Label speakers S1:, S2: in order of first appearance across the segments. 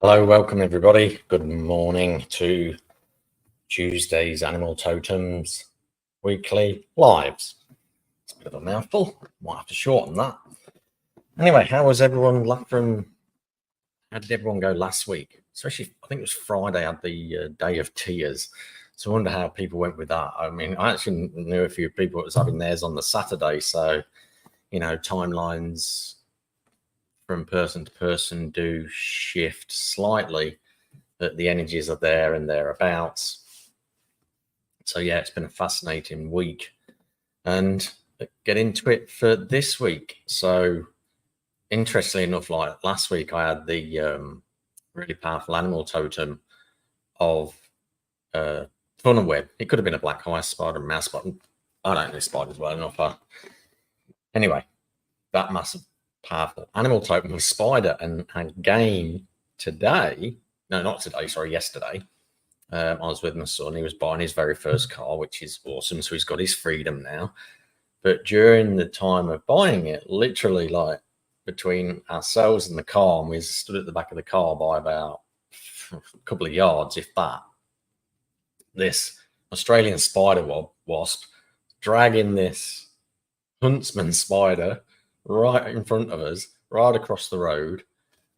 S1: Hello, welcome everybody. Good morning to Tuesday's Animal Totems weekly lives. It's a bit of a mouthful. Might have to shorten that. Anyway, how was everyone how did everyone go last week? Especially, I think it was Friday, had the Day of Tears. So I wonder how people went with that. I mean, I actually knew a few people that was having theirs on the Saturday. So, timelines from person to person do shift slightly, but the energies are there and thereabouts. So yeah, it's been a fascinating week, and get into it for this week. So interestingly enough, like last week, I had the really powerful animal totem of funnel web. It could have been a black ice spider, mouse, but I don't know spiders well enough. Anyway, that massive, powerful animal totem was spider, and again today. No, not today. Sorry, yesterday. I was with my son. He was buying his very first car, which is awesome. So he's got his freedom now. But during the time of buying it, literally like between ourselves and the car, and we stood at the back of the car by about a couple of yards, if that, this Australian spider wasp dragging this huntsman spider right in front of us, right across the road.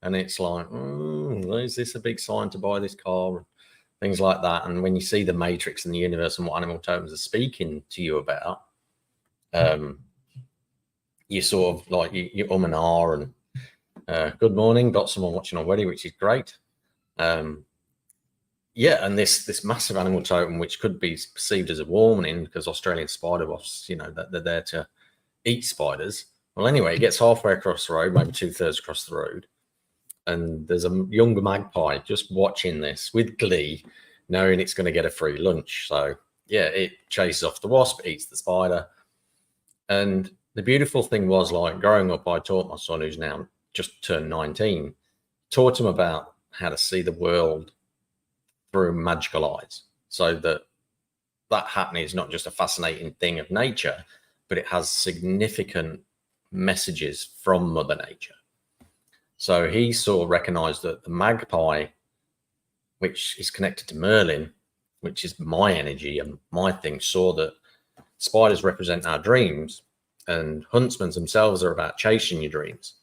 S1: And it's like, is this a big sign to buy this car? Things like that. And when you see the matrix and the universe and what animal totems are speaking to you about, you sort of like you and ah, and good morning, got someone watching already, which is great. Yeah, and this massive animal totem, which could be perceived as a warning because Australian spider wasps, they're there to eat spiders. Well, anyway, it gets halfway across the road, maybe 2/3 across the road, and there's a younger magpie just watching this with glee, knowing it's going to get a free lunch. So yeah, it chases off the wasp, eats the spider. And the beautiful thing was, like, growing up, I taught my son, who's now just turned 19, taught him about how to see the world through magical eyes, so that happening is not just a fascinating thing of nature, but it has significant messages from Mother Nature. So he recognized that the magpie, which is connected to Merlin, which is my energy and my thing, saw that spiders represent our dreams, and huntsmen themselves are about chasing your dreams.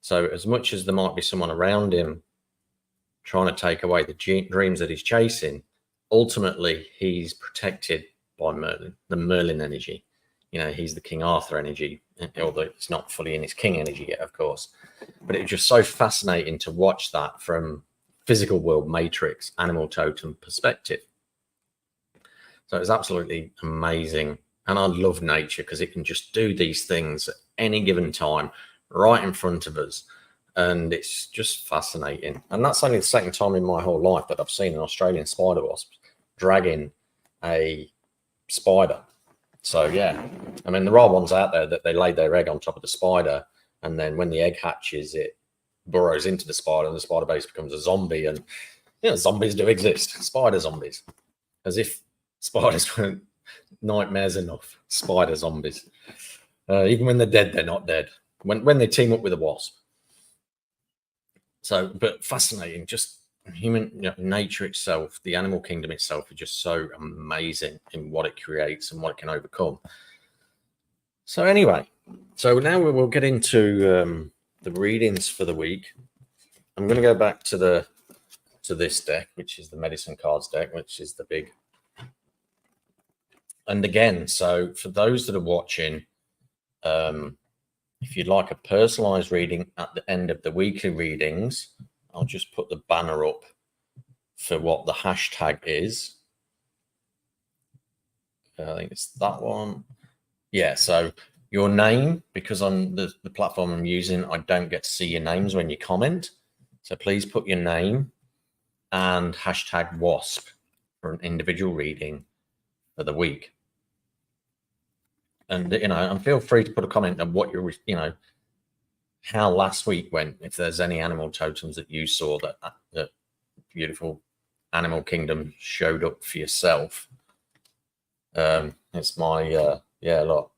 S1: So as much as there might be someone around him trying to take away the dreams that he's chasing, ultimately he's protected by Merlin, the Merlin energy. He's the King Arthur energy, although it's not fully in his king energy yet, of course. But it was just so fascinating to watch that from physical world matrix, animal totem perspective. So it's absolutely amazing. And I love nature because it can just do these things at any given time right in front of us. And it's just fascinating. And that's only the second time in my whole life that I've seen an Australian spider wasp dragging a spider. So yeah, I mean, there are ones out there that they lay their egg on top of the spider, and then when the egg hatches, it burrows into the spider, and the spider base becomes a zombie. And zombies do exist, spider zombies, as if spiders weren't nightmares enough. Spider zombies, even when they're dead, they're not dead. When they team up with a wasp. So, but fascinating, just human nature itself, the animal kingdom itself is just so amazing in what it creates and what it can overcome. So anyway, so now we'll get into the readings for the week. I'm going to go back to this deck, which is the medicine cards deck, which is the big. And again, so for those that are watching, if you'd like a personalized reading at the end of the weekly readings, I'll just put the banner up for what the hashtag is. I think it's that one. Yeah, so your name, because on the platform I'm using, I don't get to see your names when you comment. So please put your name and hashtag WASP for an individual reading for the week. And, and feel free to put a comment on what you're, how last week went, if there's any animal totems that you saw that beautiful animal kingdom showed up for yourself. It's my, look,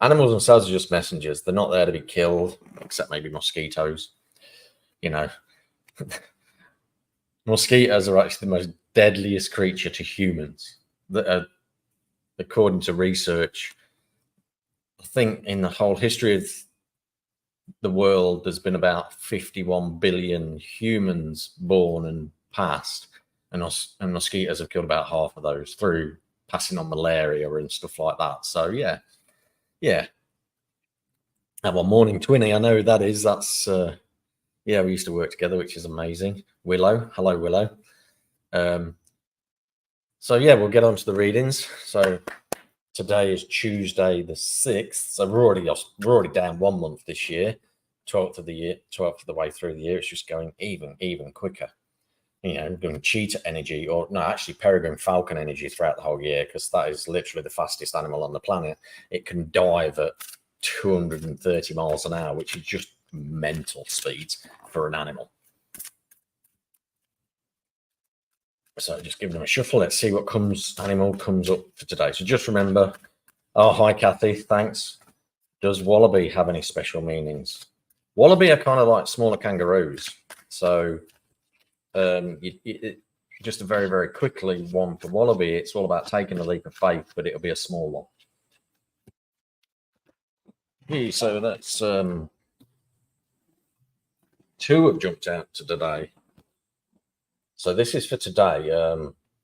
S1: animals themselves are just messengers. They're not there to be killed, except maybe mosquitoes. You know, mosquitoes are actually the most deadliest creature to humans. That are, according to research, I think in the whole history of the world, there's been about 51 billion humans born and passed, and mosquitoes have killed about half of those through passing on malaria and stuff like that. So yeah. Our morning twinny, I know who that is. That's yeah, we used to work together, which is amazing. Willow, hello Willow. So yeah, we'll get on to the readings. So today is Tuesday the 6th. So we're already down 1 month this year, 12th of the way through the year. It's just going even quicker. You know, doing cheetah energy, or no, actually peregrine falcon energy throughout the whole year, because that is literally the fastest animal on the planet. It can dive at 230 miles an hour, which is just mental speeds for an animal. So just giving them a shuffle. Let's see what animal comes up for today. So just remember, oh, hi, Kathy. Thanks. Does wallaby have any special meanings? Wallaby are kind of like smaller kangaroos. So just a very quickly one for wallaby. It's all about taking a leap of faith, but it'll be a small one. Okay, so that's two have jumped out to today. So this is for today,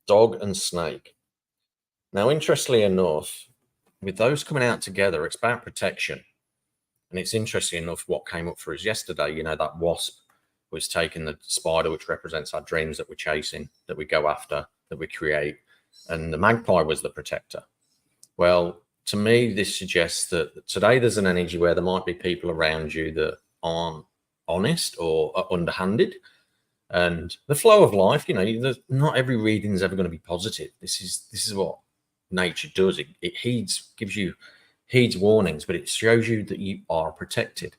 S1: dog and snake. Now, interestingly enough, with those coming out together, it's about protection. And it's interesting enough what came up for us yesterday. You know, that wasp was taking the spider, which represents our dreams that we're chasing, that we go after, that we create. And the magpie was the protector. Well, to me, this suggests that today there's an energy where there might be people around you that aren't honest or are underhanded. And the flow of life, you know, not every reading is ever going to be positive. This is what nature does. It heeds warnings, but it shows you that you are protected.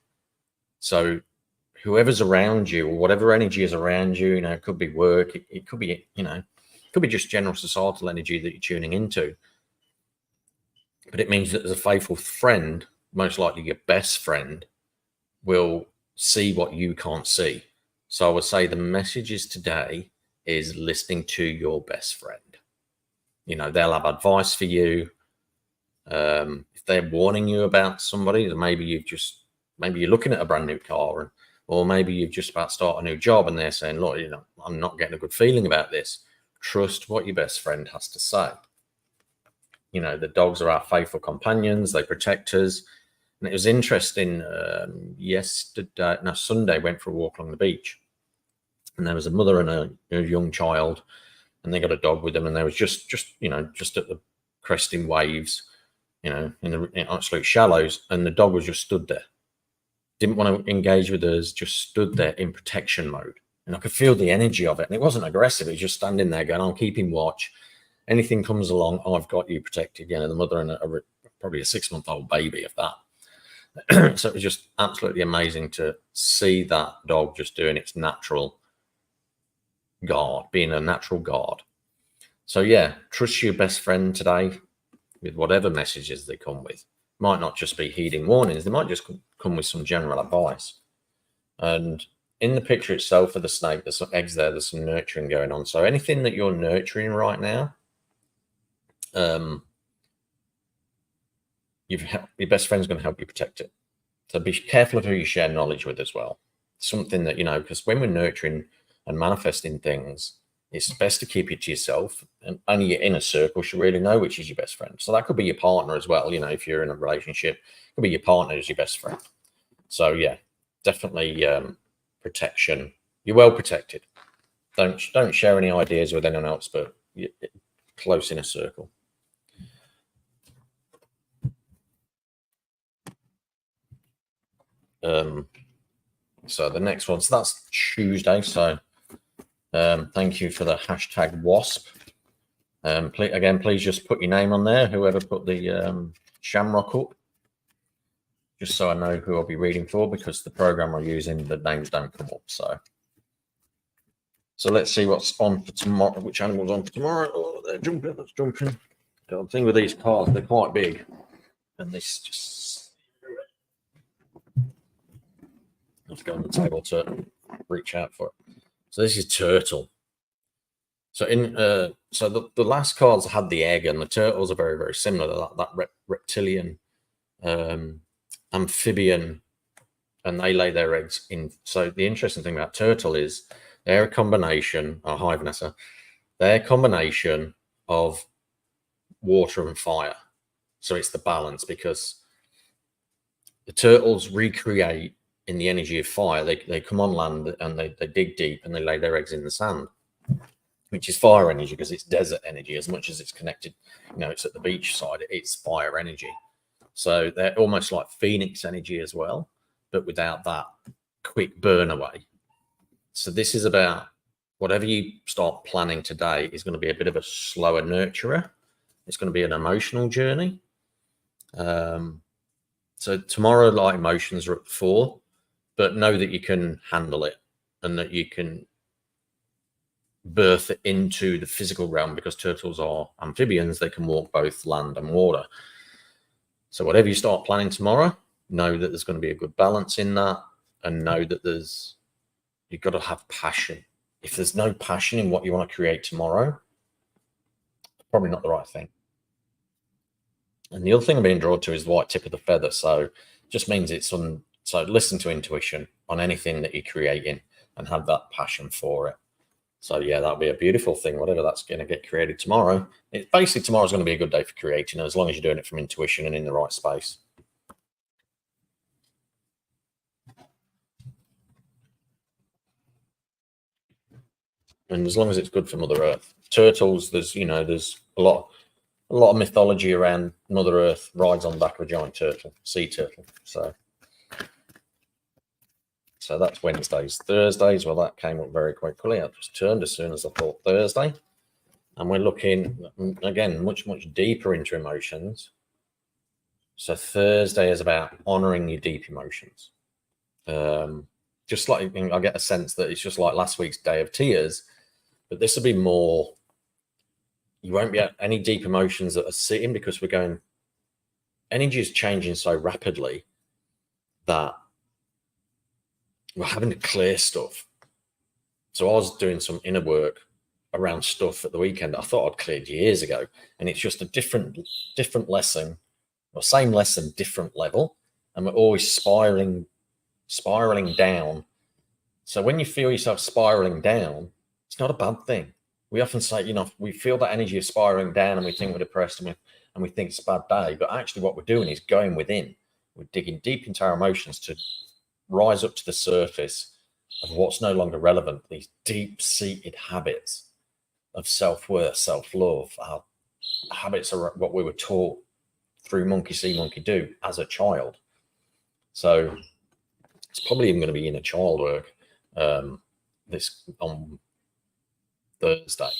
S1: So whoever's around you, or whatever energy is around you, you know, it could be work, it could be, you know, it could be just general societal energy that you're tuning into. But it means that as a faithful friend, most likely your best friend, will see what you can't see. So I would say the messages today is listening to your best friend. You know, they'll have advice for you. If they're warning you about somebody, maybe you're looking at a brand new car, or maybe you've just about to start a new job, and they're saying, look, you know, I'm not getting a good feeling about this. Trust what your best friend has to say. You know, the dogs are our faithful companions. They protect us. And it was interesting. Sunday, went for a walk along the beach, and there was a mother and a young child, and they got a dog with them, and they was just at the cresting waves, you know, in absolute shallows, and the dog was just stood there, didn't want to engage with us, just stood there in protection mode, and I could feel the energy of it, and it wasn't aggressive. It was just standing there going, I'm keeping watch. Anything comes along, I've got you protected. You know, the mother and probably a 6-month-old baby of that. So it was just absolutely amazing to see that dog just doing its natural guard, being a natural guard. So yeah, trust your best friend today with whatever messages they come with. Might not just be heeding warnings, they might just come with some general advice. And in the picture itself for the snake, there's some eggs there, there's some nurturing going on. So anything that you're nurturing right now, your best friend's going to help you protect it. So be careful of who you share knowledge with as well. Something that, you know, because when we're nurturing and manifesting things, it's best to keep it to yourself, and only your inner circle should really know which is your best friend. So that could be your partner as well. You know, if you're in a relationship, it could be your partner who's your best friend. So yeah, definitely protection. You're well protected. Don't share any ideas with anyone else, but you're close inner circle. So the next one, so that's Tuesday. So thank you for the hashtag wasp. Please just put your name on there, whoever put the shamrock up, just so I know who I'll be reading for, because the program I'm using, the names don't come up. So let's see what's on for tomorrow, which animal's on for tomorrow. Oh, they're jumping, that's jumping. The thing with these cards, they're quite big, and this just, let's go on the table to reach out for it. So this is turtle. So the last cards had the egg, and the turtles are very, very similar. That reptilian, amphibian, and they lay their eggs in. So the interesting thing about turtle is they're a combination, or hi Vanessa, they're a combination of water and fire. So it's the balance, because the turtles recreate in the energy of fire. They come on land and they dig deep and they lay their eggs in the sand, which is fire energy, because it's desert energy. As much as it's connected, it's at the beach side, it's fire energy. So they're almost like phoenix energy as well, but without that quick burn away. So this is about whatever you start planning today is going to be a bit of a slower nurturer. It's going to be an emotional journey. So tomorrow, light emotions are at 4, but know that you can handle it and that you can birth it into the physical realm, because turtles are amphibians. They can walk both land and water. So whatever you start planning tomorrow, know that there's going to be a good balance in that, and know that you've got to have passion. If there's no passion in what you want to create tomorrow, probably not the right thing. And the other thing I'm being drawn to is the white tip of the feather. So it just means so listen to intuition on anything that you're creating and have that passion for it. So yeah, that'll be a beautiful thing, whatever that's going to get created tomorrow. Basically, tomorrow's going to be a good day for creating, as long as you're doing it from intuition and in the right space. And as long as it's good for Mother Earth. Turtles, there's a lot of mythology around Mother Earth rides on the back of a giant turtle, sea turtle. So that's Wednesdays. Thursdays, well, that came up very quickly. I just turned as soon as I thought Thursday. And we're looking, again, much, much deeper into emotions. So Thursday is about honoring your deep emotions. Just like, I get a sense that it's just like last week's Day of Tears, but this will be more, you won't be at any deep emotions that are sitting, because energy is changing so rapidly that we're having to clear stuff. So I was doing some inner work around stuff at the weekend I thought I'd cleared years ago, and it's just a different lesson, or same lesson, different level, and we're always spiraling down. So when you feel yourself spiraling down, it's not a bad thing. We often say, we feel that energy of spiraling down and we think we're depressed and we think it's a bad day, but actually what we're doing is going within. We're digging deep into our emotions to rise up to the surface of what's no longer relevant, these deep-seated habits of self-worth, self-love. Our habits are what we were taught through monkey see, monkey do as a child. So it's probably even going to be inner child work this on Thursday.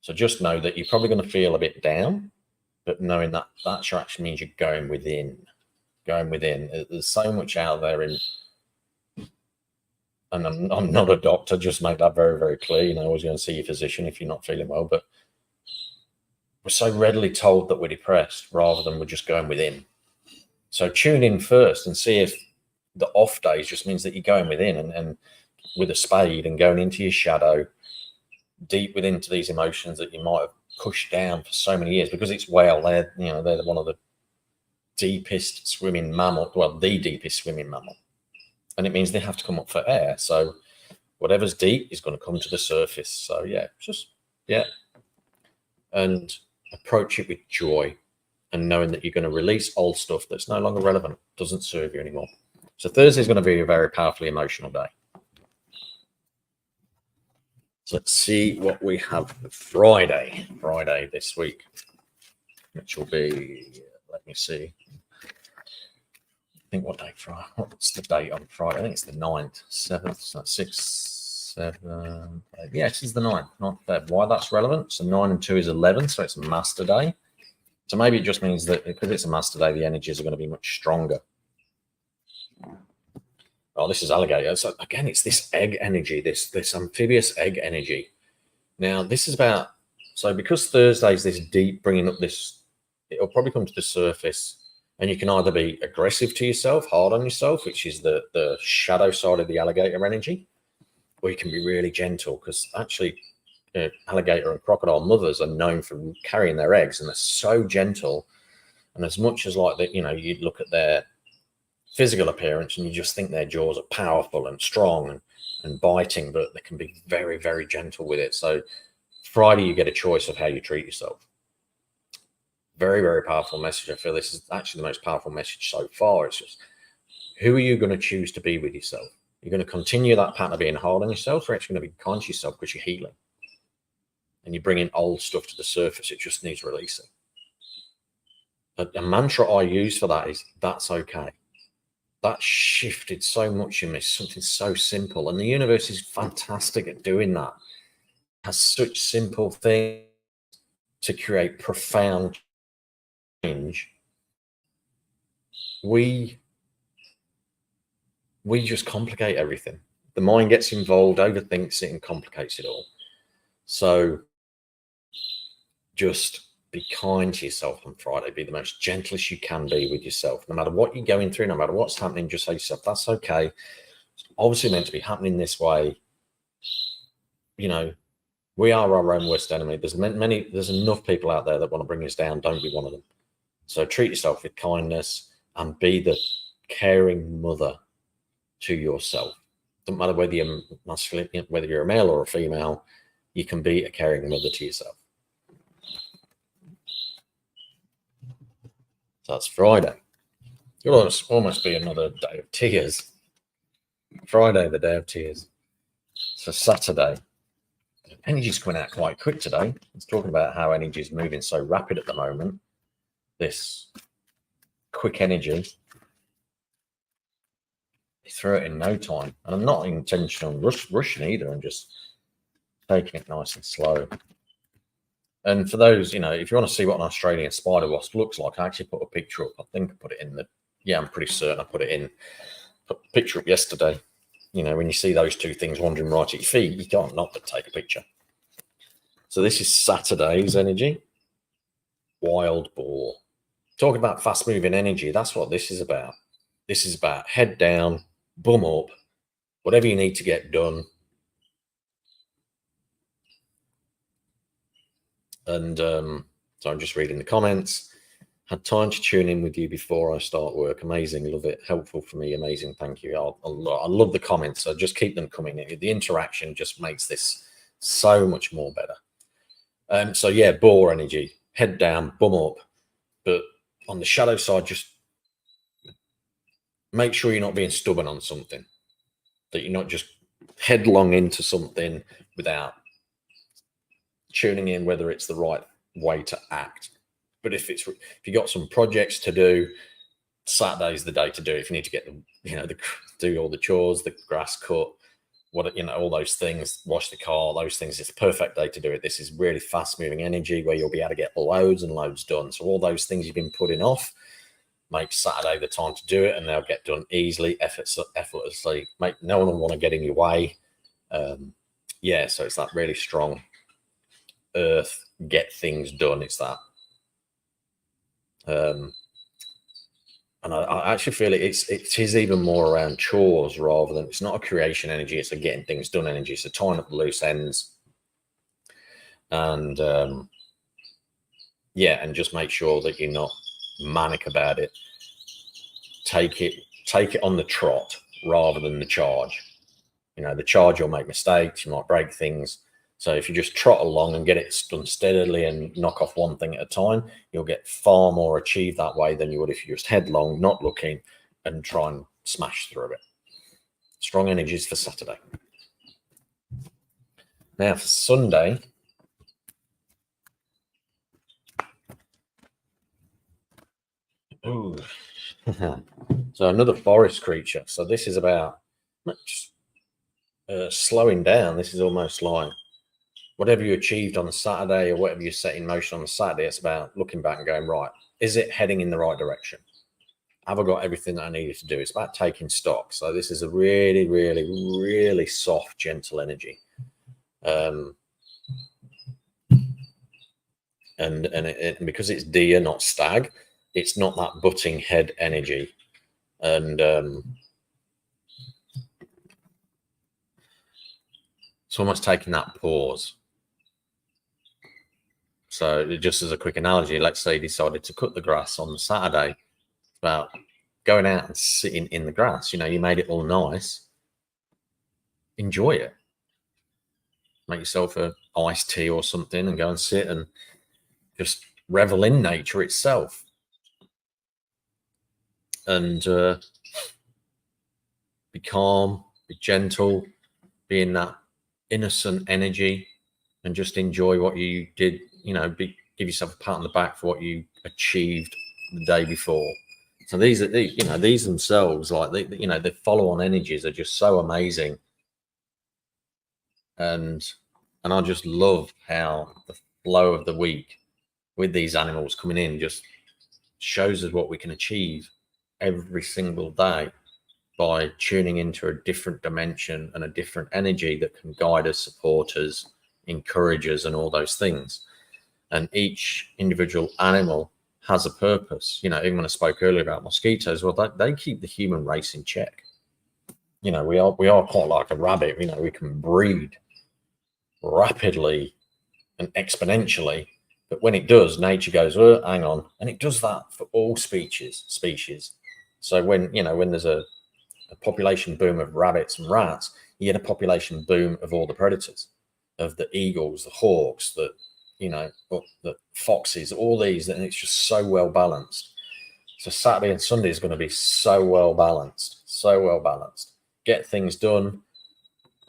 S1: So just know that you're probably going to feel a bit down, but knowing that actually means you're going within. There's so much out there and I'm not a doctor, just make that very, very clear. Always going to see your physician if you're not feeling well, but we're so readily told that we're depressed rather than we're just going within. So tune in first and see if the off days just means that you're going within and with a spade and going into your shadow, deep within to these emotions that you might have pushed down for so many years, because it's whale. They're one of the deepest swimming mammal, well, the deepest swimming mammal. And it means they have to come up for air. So whatever's deep is going to come to the surface. So and approach it with joy and knowing that you're going to release old stuff that's no longer relevant, doesn't serve you anymore. So Thursday is going to be a very powerfully emotional day. So let's see what we have for Friday this week, which will be, let me see. I think what's the date on Friday? I think it's the 9th, 7th, so 6, 7, 8. Yeah, this is the 9th, not Feb. Why that's relevant? So 9 and 2 is 11, so it's a master day. So maybe it just means that because it's a master day, the energies are going to be much stronger. Oh, this is alligator. So again, it's this egg energy, this amphibious egg energy. Now, this is about, so because Thursday's this deep, bringing up this, it'll probably come to the surface, and you can either be aggressive to yourself, hard on yourself, which is the shadow side of the alligator energy, or you can be really gentle, because actually alligator and crocodile mothers are known for carrying their eggs, and they're so gentle. And as much as like that, you know, you look at their physical appearance and you just think their jaws are powerful and strong and biting, but they can be very, very gentle with it. So Friday, you get a choice of how you treat yourself. Very, very powerful message. I feel this is actually the most powerful message so far. It's just, who are you going to choose to be with yourself? You're going to continue that pattern of being hard on yourself, or actually going to be kind to yourself because you're healing and you're bringing old stuff to the surface. It just needs releasing. A mantra I use for that is, that's okay. That shifted so much in me, something so simple. And the universe is fantastic at doing that. It has such simple things to create profound change. We just complicate everything. The mind gets involved, overthinks it, and complicates it all. So just be kind to yourself on Friday. Be the most gentlest you can be with yourself. No matter what you're going through, no matter what's happening, just say to yourself, that's okay. It's obviously meant to be happening this way. You know, we are our own worst enemy. There's enough people out there that want to bring us down. Don't be one of them. So treat yourself with kindness and be the caring mother to yourself. Doesn't matter whether you're masculine, whether you're a male or a female, you can be a caring mother to yourself. So that's Friday. It'll almost be another day of tears. Friday, the day of tears. So Saturday, energy's coming out quite quick today. It's talking about how energy is moving so rapid at the moment. This quick energy, you throw it in no time. And I'm not intentional rushing either. I'm just taking it nice and slow. And for those, you know, if you want to see what an Australian spider wasp looks like, I actually put a picture up. I think I put it in the, yeah, I'm pretty certain I put a picture up yesterday. You know, when you see those two things wandering right at your feet, you can't not but take a picture. So this is Saturday's energy. Wild boar. Talking about fast moving energy, that's what this is about. This is about head down, bum up, whatever you need to get done. And so I'm just reading the comments. Had time to tune in with you before I start work. Amazing. Love it. Helpful for me. Amazing. Thank you. I love the comments. So just keep them coming. The interaction just makes this so much more better. So yeah, boar energy, head down, bum up. But on the shadow side, just make sure you're not being stubborn on something, that you're not just headlong into something without tuning in whether it's the right way to act. But if you got some projects to do, Saturday's the day to do it. If you need to get them, you know, do all the chores, the grass cut, all those things, wash the car, those things, it's the perfect day to do it. This is really fast moving energy where you'll be able to get loads and loads done. So all those things you've been putting off, make Saturday the time to do it, and they'll get done easily, effortlessly. No one will want to get in your way. Yeah, so it's that really strong earth, get things done. It's that. And I actually feel it is even more around chores rather than, it's not a creation energy, it's a getting things done energy. It's a tying up the loose ends. And yeah, and just make sure that you're not manic about it. Take it on the trot rather than the charge. You know, the charge, you'll make mistakes, you might break things. So if you just trot along and get it done steadily and knock off one thing at a time, you'll get far more achieved that way than you would if you just headlong, not looking, and try and smash through it. Strong energies for Saturday. Now for Sunday, ooh. So another forest creature. So this is about slowing down. This is almost like whatever you achieved on Saturday or whatever you set in motion on Saturday, it's about looking back and going, right, is it heading in the right direction? Have I got everything that I needed to do? It's about taking stock. So this is a really, really, really soft, gentle energy. And because it's deer, not stag, it's not that butting head energy. And it's almost taking that pause. So just as a quick analogy, let's say you decided to cut the grass on Saturday. It's about going out and sitting in the grass. You know, you made it all nice. Enjoy it. Make yourself a iced tea or something and go and sit and just revel in nature itself. And be calm, be gentle, be in that innocent energy, and just enjoy what you did. You know, give yourself a pat on the back for what you achieved the day before. So these themselves, like the follow-on energies are just so amazing. And I just love how the flow of the week with these animals coming in just shows us what we can achieve every single day by tuning into a different dimension and a different energy that can guide us, support us, encourage us, and all those things. And each individual animal has a purpose. You know, even when I spoke earlier about mosquitoes, well, they keep the human race in check. You know, we are quite like a rabbit. You know, we can breed rapidly and exponentially, but when it does, nature goes, oh, hang on, and it does that for all species. So when there's a population boom of rabbits and rats, you get a population boom of all the predators, of the eagles, the hawks, the foxes, all these, and it's just so well balanced. So Saturday and Sunday is going to be so well balanced. Get things done,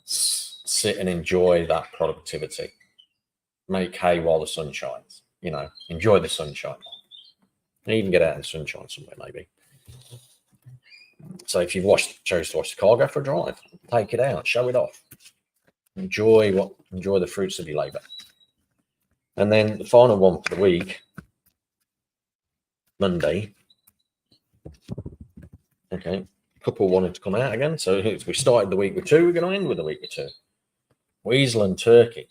S1: sit and enjoy that productivity. Make hay while the sun shines. You know, enjoy the sunshine. And even get out in the sunshine somewhere, maybe. So if you've chose to wash the car, go for a drive. Take it out, show it off. Enjoy the fruits of your labour. And then the final one for the week, Monday. Okay, a couple wanted to come out again. So we started the week with 2. We're going to end with the week with 2. Weasel and turkey.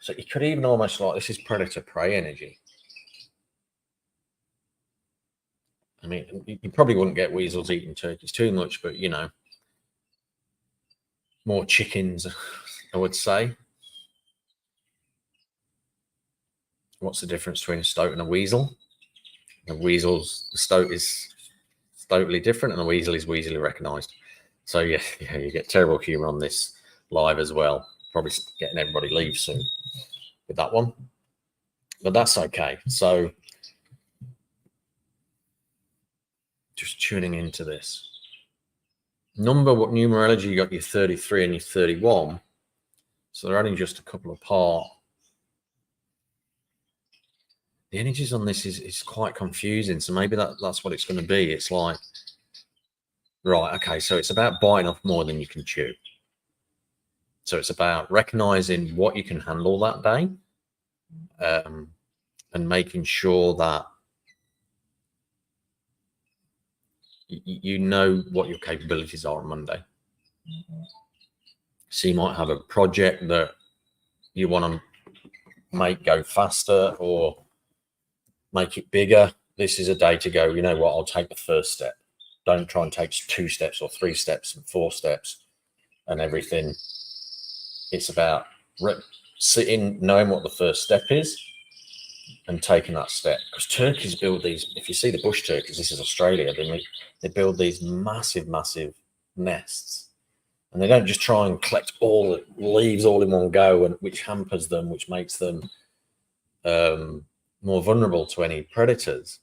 S1: So you could even almost like, this is predator-prey energy. I mean, you probably wouldn't get weasels eating turkeys too much, but, you know, more chickens, I would say. What's the difference between a stoat and a weasel? The stoat is totally different, and a weasel is weaselly recognised. So, yeah, you get terrible humour on this live as well. Probably getting everybody leave soon with that one. But that's okay. So, just tuning into this. Numerology, you got your 33 and your 31. So they're only just a couple apart. The energies on this is quite confusing. So maybe that's what it's going to be. It's like, right, okay, so it's about biting off more than you can chew. So it's about recognizing what you can handle that day, and making sure that you know what your capabilities are on Monday. So you might have a project that you want to make go faster or make it bigger. This is a day to go, you know what, I'll take the first step. Don't try and take 2 steps or 3 steps and 4 steps and everything. It's about sitting, knowing what the first step is and taking that step. Because turkeys build these, if you see the bush turkeys, this is Australia, they build these massive, massive nests. And they don't just try and collect all the leaves all in one go, and which hampers them, which makes them more vulnerable to any predators.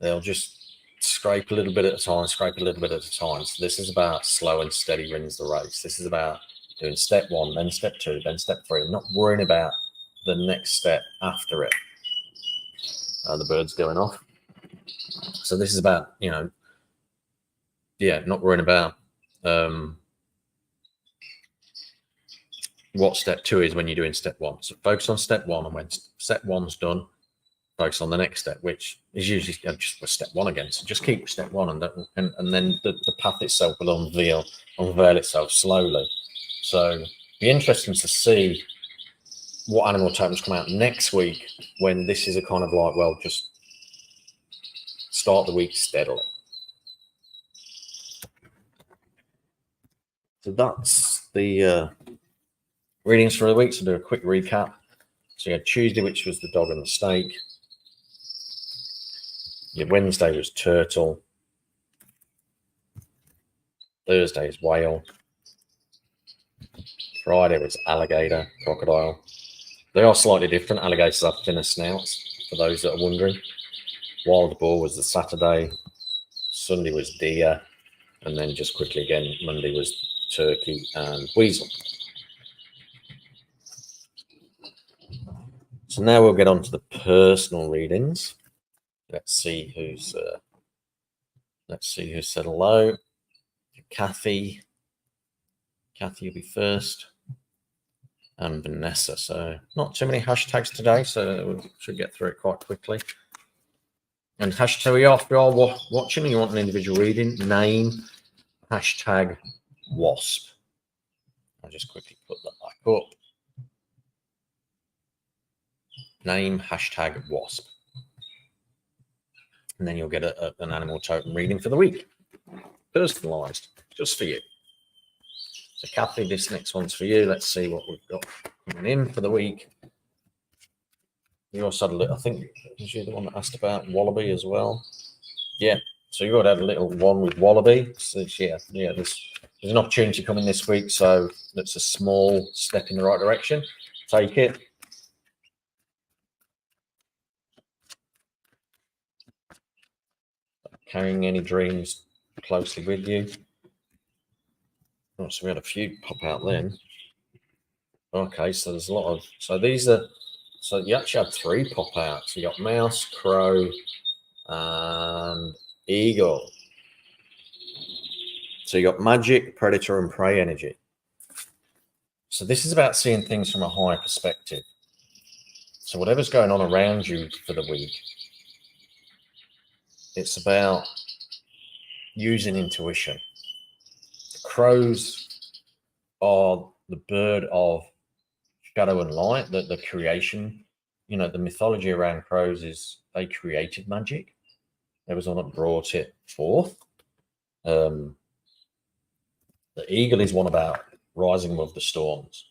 S1: They'll just scrape a little bit at a time, So this is about slow and steady wins the race. This is about doing step 1, then step 2, then step 3, not worrying about the next step after it. The bird's going off. So this is about, not worrying about what step 2 is when you're doing step 1. So focus on step 1, and when step 1's done, focus on the next step, which is usually just step 1 again. So just keep step 1, and then the path itself will unveil itself slowly. So be interesting to see what animal totems come out next week, when this is a kind of like, well, just start the week steadily. So that's the Readings for the week, so do a quick recap. So you had Tuesday, which was the dog and the snake. Your Wednesday was turtle. Thursday is whale. Friday was alligator, crocodile. They are slightly different. Alligators have thinner snouts, for those that are wondering. Wild boar was the Saturday. Sunday was deer. And then just quickly again, Monday was turkey and weasel. So now we'll get on to the personal readings. Let's see who said hello. Kathy. Kathy will be first. And Vanessa. So not too many hashtags today, so we should get through it quite quickly. And hashtag if you are watching and you want an individual reading, name hashtag wasp. I'll just quickly put that back up. Name hashtag wasp. And then you'll get an animal totem reading for the week. Personalized, just for you. So Kathy, this next one's for you. Let's see what we've got coming in for the week. You also had a little, I think, was you the one that asked about wallaby as well? Yeah. So you already had a little one with wallaby. So yeah, there's an opportunity coming this week. So that's a small step in the right direction. Take it. Carrying any dreams closely with you. Oh, so we had a few pop out then. Okay, so there's a lot of, so these are, so you actually had 3 pop out. So you got mouse, crow, and eagle. So you got magic, predator, and prey energy. So this is about seeing things from a higher perspective. So whatever's going on around you for the week, it's about using intuition. The crows are the bird of shadow and light, the creation. You know, the mythology around crows is they created magic. There was one that brought it forth. The eagle is one about rising above the storms.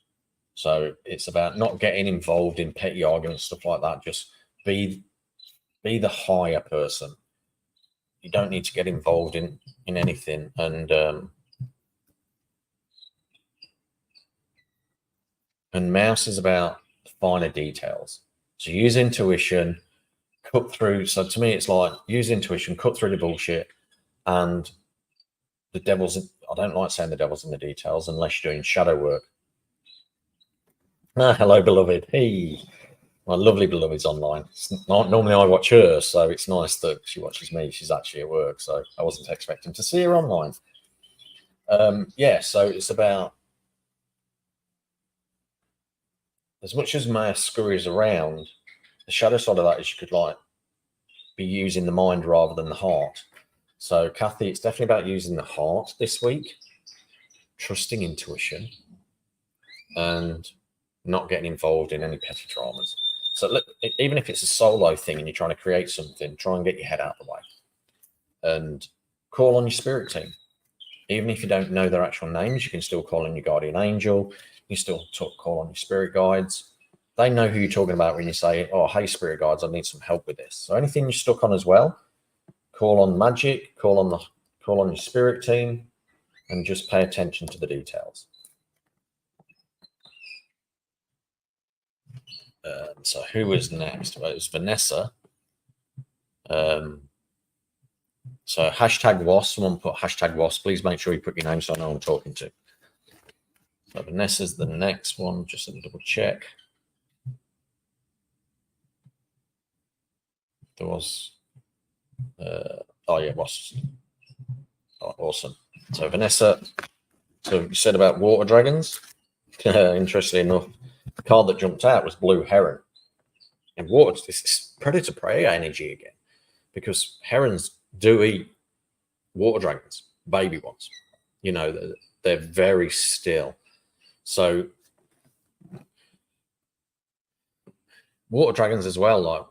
S1: So it's about not getting involved in petty arguments, stuff like that. Just be the higher person. You don't need to get involved in anything. And mouse is about finer details. So use intuition, cut through. So to me, it's like use intuition, cut through the bullshit, and the devil's. I don't like saying the devil's in the details unless you're doing shadow work. Ah, hello, beloved. Hey, my lovely beloved's online. Normally I watch her, so it's nice that she watches me. She's actually at work, so I wasn't expecting to see her online. Yeah, so it's about, as much as Maya scurries around, the shadow side of that is you could like be using the mind rather than the heart. So Kathy, it's definitely about using the heart this week, trusting intuition, and not getting involved in any petty dramas. So look, even if it's a solo thing and you're trying to create something, try and get your head out of the way and call on your spirit team. Even if you don't know their actual names, you can still call on your guardian angel. You still call on your spirit guides. They know who you're talking about when you say, oh, hey, spirit guides, I need some help with this. So anything you're stuck on as well, call on magic, call on your spirit team, and just pay attention to the details. So who was next? Well, it was Vanessa. So hashtag wasp. Someone put hashtag wasp. Please make sure you put your name so I know who I'm talking to. So Vanessa's the next one. Just a double check. There was. Oh yeah, wasp. Oh, awesome. So Vanessa. So you said about water dragons. Interestingly enough, the card that jumped out was blue heron. And water, this is predator prey energy again, because herons do eat water dragons, baby ones. You know, they're very still. So water dragons as well, like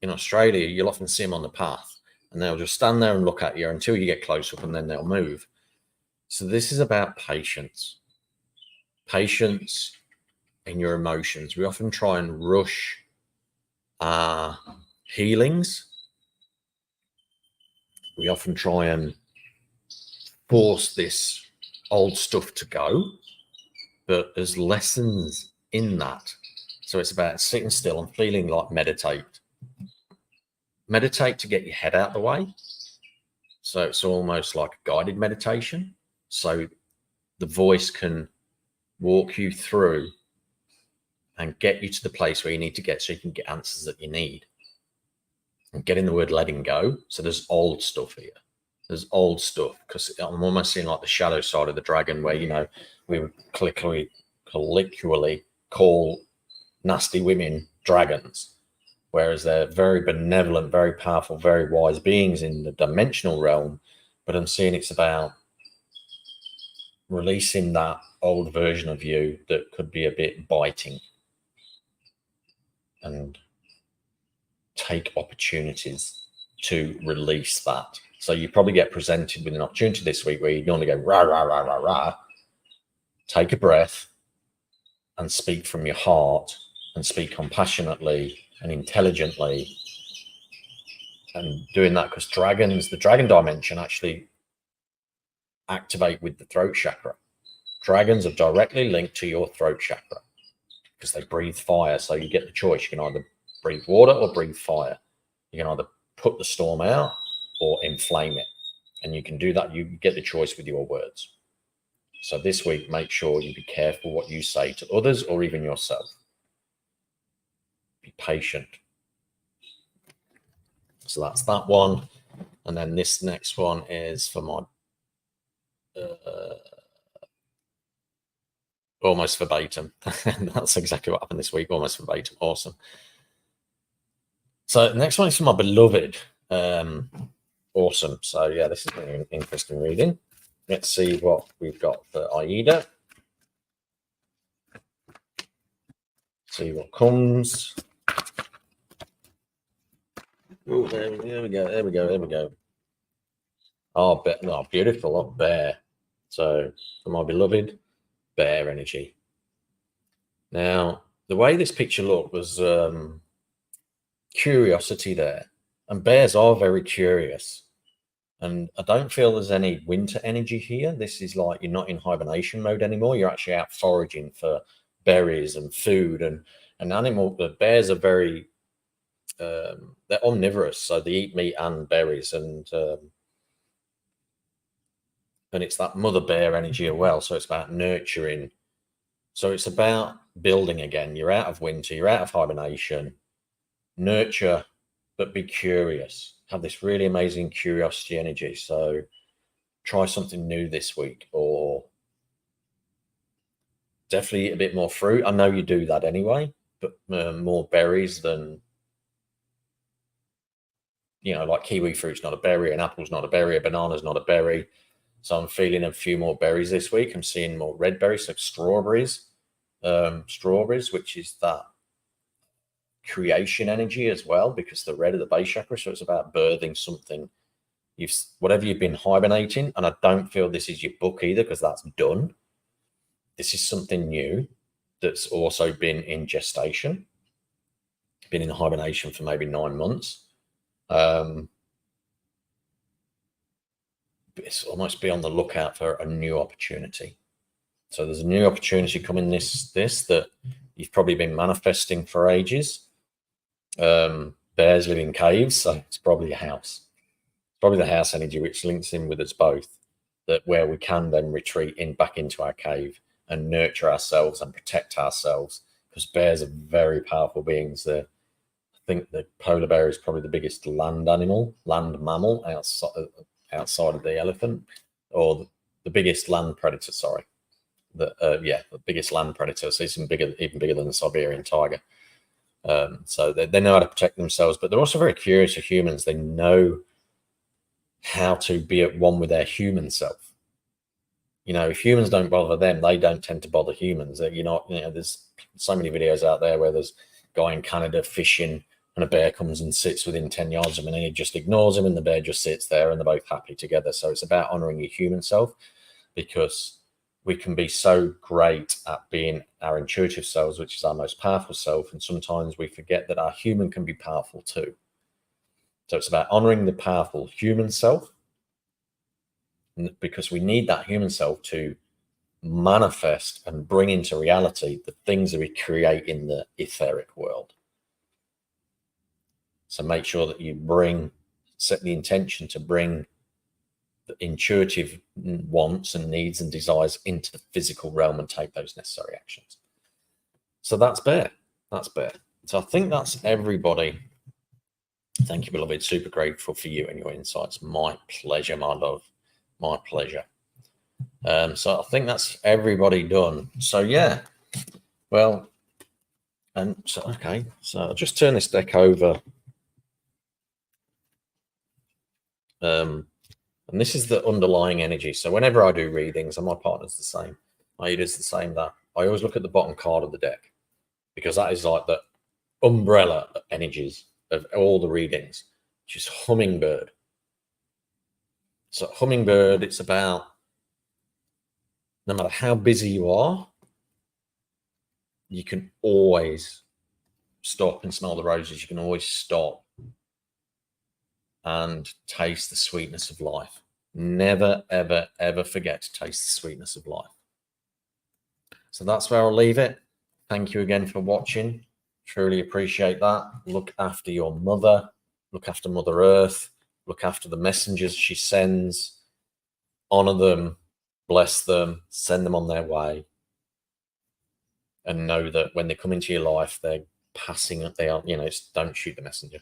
S1: in Australia, you'll often see them on the path and they'll just stand there and look at you until you get close up and then they'll move. So this is about patience. Patience in your emotions. We often try and rush our healings. We often try and force this old stuff to go, but there's lessons in that. So it's about sitting still and feeling like meditate. Meditate to get your head out of the way. So it's almost like a guided meditation. So the voice can walk you through and get you to the place where you need to get so you can get answers that you need. And getting the word letting go. So there's old stuff here. There's old stuff, because I'm almost seeing like the shadow side of the dragon where, you know, we would colloquially call nasty women dragons, whereas they're very benevolent, very powerful, very wise beings in the dimensional realm. But I'm seeing it's about releasing that old version of you that could be a bit biting, and take opportunities to release that. So you probably get presented with an opportunity this week where you normally go rah, rah, rah, rah, rah. Take a breath and speak from your heart, and speak compassionately and intelligently. And doing that, because dragons, the dragon dimension, actually activate with the throat chakra. Dragons are directly linked to your throat chakra because they breathe fire. So you get the choice. You can either breathe water or breathe fire. You can either put the storm out or inflame it. And you can do that. You get the choice with your words. So this week, make sure you be careful what you say to others or even yourself. Be patient. So that's that one. And then this next one is for my almost verbatim. That's exactly what happened this week. Almost verbatim. Awesome. So the next one is for my beloved. Awesome. So yeah, this is an interesting reading. Let's see what we've got for Aida. See what comes. Oh, there we go. Oh, beautiful. Oh, bear. So for my beloved, bear energy. Now, the way this picture looked was curiosity there. And bears are very curious. And I don't feel there's any winter energy here. This is like you're not in hibernation mode anymore. You're actually out foraging for berries and food. And the bears are very, they're omnivorous. So they eat meat and berries. And it's that mother bear energy as well. So it's about nurturing. So it's about building again. You're out of winter. You're out of hibernation. Nurture, but be curious. Have this really amazing curiosity energy. So try something new this week, or definitely a bit more fruit. I know you do that anyway, but more berries than, like kiwi fruit's not a berry, an apple's not a berry, a banana's not a berry. So I'm feeling a few more berries this week. I'm seeing more red berries, like strawberries, which is that creation energy as well, because the red of the base chakra. So it's about birthing something. Whatever you've been hibernating, and I don't feel this is your book either, because that's done. This is something new that's also been in gestation, been in hibernation for maybe 9 months. It's almost be on the lookout for a new opportunity. So there's a new opportunity coming this that you've probably been manifesting for ages. Bears live in caves, so it's probably a house. Probably the house energy, which links in with us both, that where we can then retreat back into our cave and nurture ourselves and protect ourselves, because bears are very powerful beings. I think the polar bear is probably the biggest land mammal outside of the elephant, or the biggest land predator. Sorry, the biggest land predator. So it's even bigger than the Siberian tiger. So they know how to protect themselves, but they're also very curious of humans. They know how to be at one with their human self. If humans don't bother them, they don't tend to bother humans. There's so many videos out there where there's a guy in Canada fishing, and a bear comes and sits within 10 yards of him, and he just ignores him, and the bear just sits there, and they're both happy together. So it's about honoring your human self, because we can be so great at being our intuitive selves, which is our most powerful self. And sometimes we forget that our human can be powerful too. So it's about honoring the powerful human self, because we need that human self to manifest and bring into reality the things that we create in the etheric world. So make sure that you set the intention to bring the intuitive wants and needs and desires into the physical realm and take those necessary actions. So that's Bear. That's Bear. So I think that's everybody. Thank you, beloved. Super grateful for you and your insights. My pleasure, my love. My pleasure. So I think that's everybody done. So yeah. Well, and so okay. So I'll just turn this deck over. And this is the underlying energy. So whenever I do readings, and my partner's the same, Aida's the same, that I always look at the bottom card of the deck, because that is like the umbrella energies of all the readings, which is Hummingbird. So Hummingbird, it's about no matter how busy you are, you can always stop and smell the roses. You can always stop and taste the sweetness of life. Never, ever, ever forget to taste the sweetness of life. So that's where I'll leave it. Thank you again for watching. Truly appreciate that. Look after your mother. Look after Mother Earth. Look after the messengers she sends. Honor them. Bless them. Send them on their way. And know that when they come into your life, they're passing. They are, don't shoot the messenger.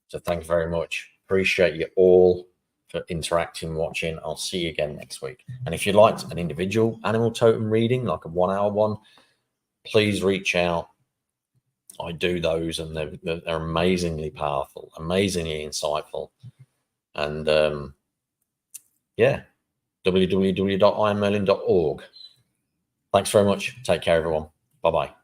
S1: So thank you very much. Appreciate you all for interacting, watching. I'll see you again next week. And if you'd like an individual animal totem reading, like a 1-hour one, please reach out. I do those, and they're amazingly powerful, amazingly insightful. And yeah, www.iammerlin.org. Thanks very much. Take care, everyone. Bye-bye.